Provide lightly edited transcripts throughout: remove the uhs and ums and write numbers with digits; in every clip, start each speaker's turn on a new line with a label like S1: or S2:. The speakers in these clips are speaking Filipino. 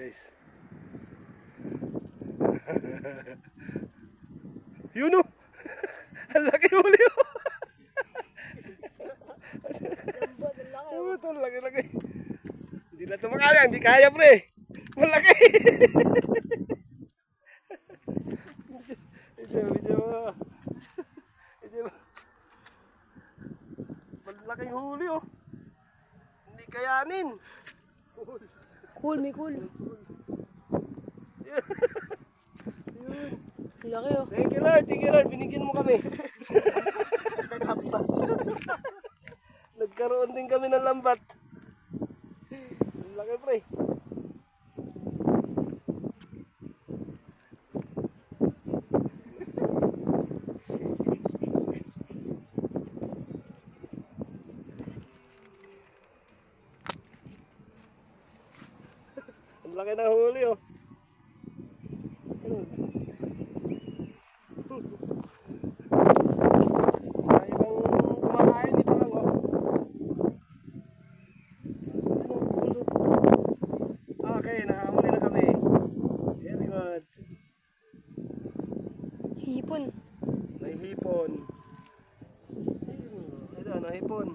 S1: guys. Yun o! Ang laki huli o! Ito, laki-laki. Hindi na ito makaya, hindi kaya pre. Malaki! Medyo. Malaking huli o. Hindi kayanin.
S2: Cool, may cool. Laki oh.
S1: Thank you Lord, binigyan mo kami. Nagkaroon din kami ng lambat. Ang laki pre. Ang laki na huli oh. Okay, nakahuli na kami. Very good.
S2: Hipon.
S1: May hipon. Ito, may hipon.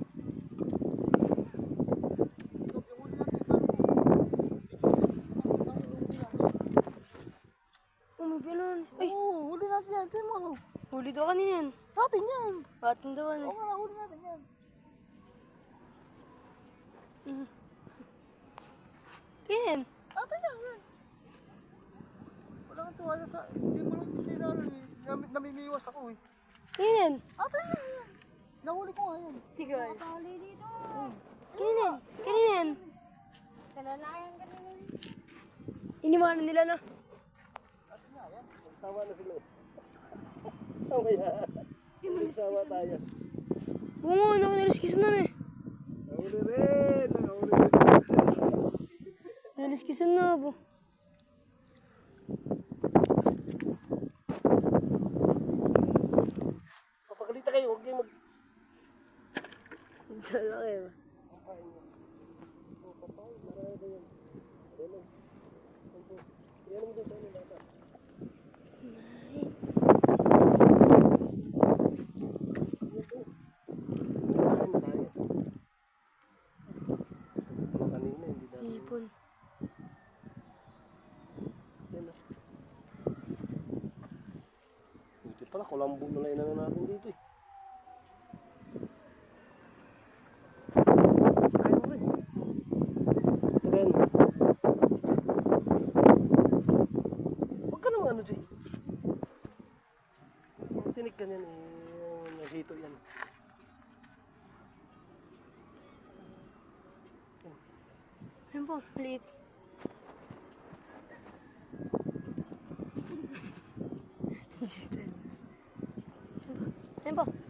S2: May pilon. Ay,
S3: Oo, huli natin yan. Sino mo?
S2: huli daw kanina yan.
S3: Natin yan.
S2: Atin daw
S3: Oo
S2: eh.
S3: nga, huli natin yan.
S2: Tingin.
S3: Natin yan. Wala kang tuwala sa... Hindi mo lang kasi namimiwas ako eh.
S2: Tingin.
S3: Natin yan. Nahuli ko nga yan.
S2: Tigal.
S4: Tali dito.
S2: Tingin. Kaninin.
S4: Sa lalayan kanina.
S2: Iniwanan nila na.
S1: Tama na sila. Tama yan. Sawa tayo.
S2: Bungo, nakaliskis na eh.
S1: Nahuli rin.
S2: Naliskisan na po.
S1: Papagalita kayo, huwag kayo mag...
S2: Laki ba? Hipon.
S1: Buti pala, kulambo na lang inano natin dito eh. Kain mo rin. Ren. Huwag ka naman ano dyan. Tinig ka niyan eh. Nahito yan.
S2: Ayun po, maliit. Ayun po.